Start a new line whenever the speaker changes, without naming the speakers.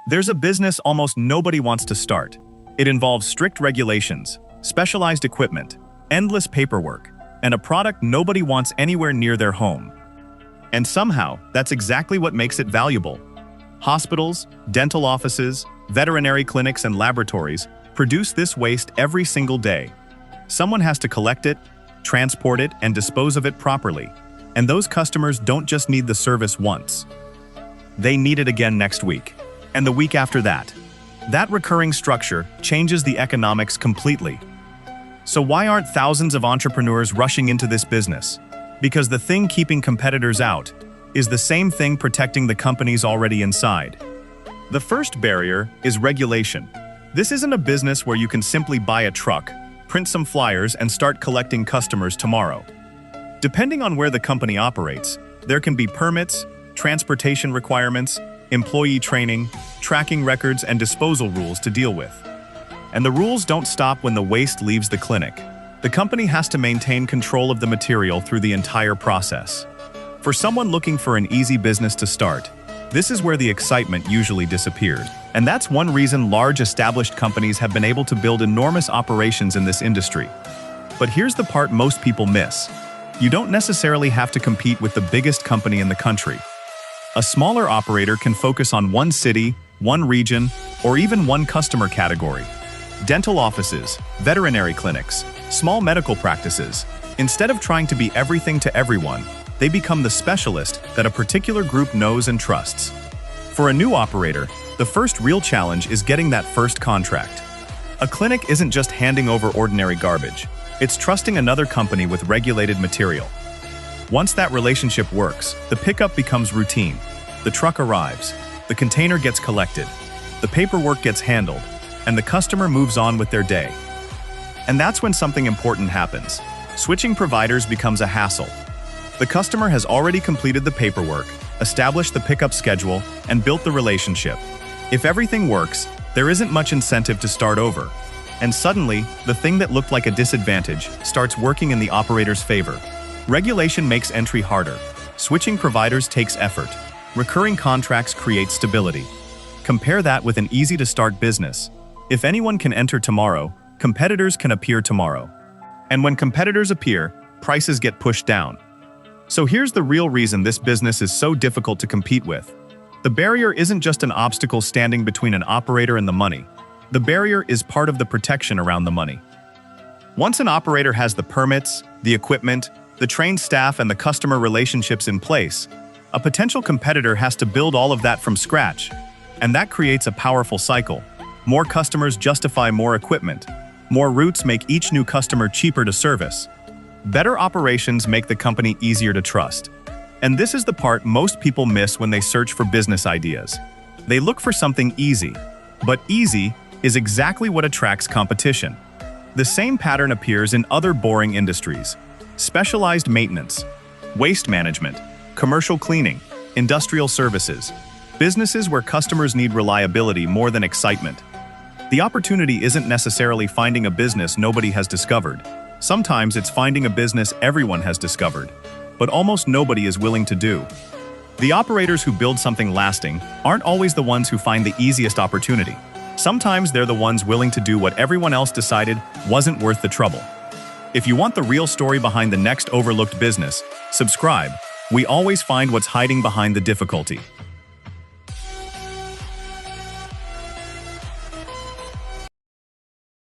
There's a business almost nobody wants to start. It involves strict regulations, specialized equipment, endless paperwork, and a product nobody wants anywhere near their home. And somehow, that's exactly what makes it valuable. Hospitals, dental offices, veterinary clinics, and laboratories produce this waste every single day. Someone has to collect it, transport it, and dispose of it properly. And those customers don't just need the service once. They need it again next week, and the week after that. That recurring structure changes the economics completely. So why aren't thousands of entrepreneurs rushing into this business? Because the thing keeping competitors out is the same thing protecting the companies already inside. The first barrier is regulation. This isn't a business where you can simply buy a truck, print some flyers, and start collecting customers tomorrow. Depending on where the company operates, there can be permits, transportation requirements, employee training, tracking records, and disposal rules to deal with. And the rules don't stop when the waste leaves the clinic. The company has to maintain control of the material through the entire process. For someone looking for an easy business to start, this is where the excitement usually disappears. And that's one reason large established companies have been able to build enormous operations in this industry. But here's the part most people miss. You don't necessarily have to compete with the biggest company in the country. A smaller operator can focus on one city, one region, or even one customer category. Dental offices, veterinary clinics, small medical practices. Instead of trying to be everything to everyone, they become the specialist that a particular group knows and trusts. For a new operator, the first real challenge is getting that first contract. A clinic isn't just handing over ordinary garbage. It's trusting another company with regulated material. Once that relationship works, the pickup becomes routine. The truck arrives, the container gets collected, the paperwork gets handled, and the customer moves on with their day. And that's when something important happens. Switching providers becomes a hassle. The customer has already completed the paperwork, established the pickup schedule, and built the relationship. If everything works, there isn't much incentive to start over. And suddenly, the thing that looked like a disadvantage starts working in the operator's favor. Regulation makes entry harder. Switching providers takes effort. Recurring contracts create stability. Compare that with an easy-to-start business. If anyone can enter tomorrow, competitors can appear tomorrow. And when competitors appear, prices get pushed down. So here's the real reason this business is so difficult to compete with. The barrier isn't just an obstacle standing between an operator and the money. The barrier is part of the protection around the money. Once an operator has the permits, the equipment, the trained staff, and the customer relationships in place, a potential competitor has to build all of that from scratch. And that creates a powerful cycle. More customers justify more equipment. More routes make each new customer cheaper to service. Better operations make the company easier to trust. And this is the part most people miss when they search for business ideas. They look for something easy. But easy is exactly what attracts competition. The same pattern appears in other boring industries. Specialized maintenance, waste management, commercial cleaning, industrial services, businesses where customers need reliability more than excitement. The opportunity isn't necessarily finding a business nobody has discovered. Sometimes it's finding a business everyone has discovered, but almost nobody is willing to do. The operators who build something lasting aren't always the ones who find the easiest opportunity. Sometimes they're the ones willing to do what everyone else decided wasn't worth the trouble. If you want the real story behind the next overlooked business, subscribe. We always find what's hiding behind the difficulty.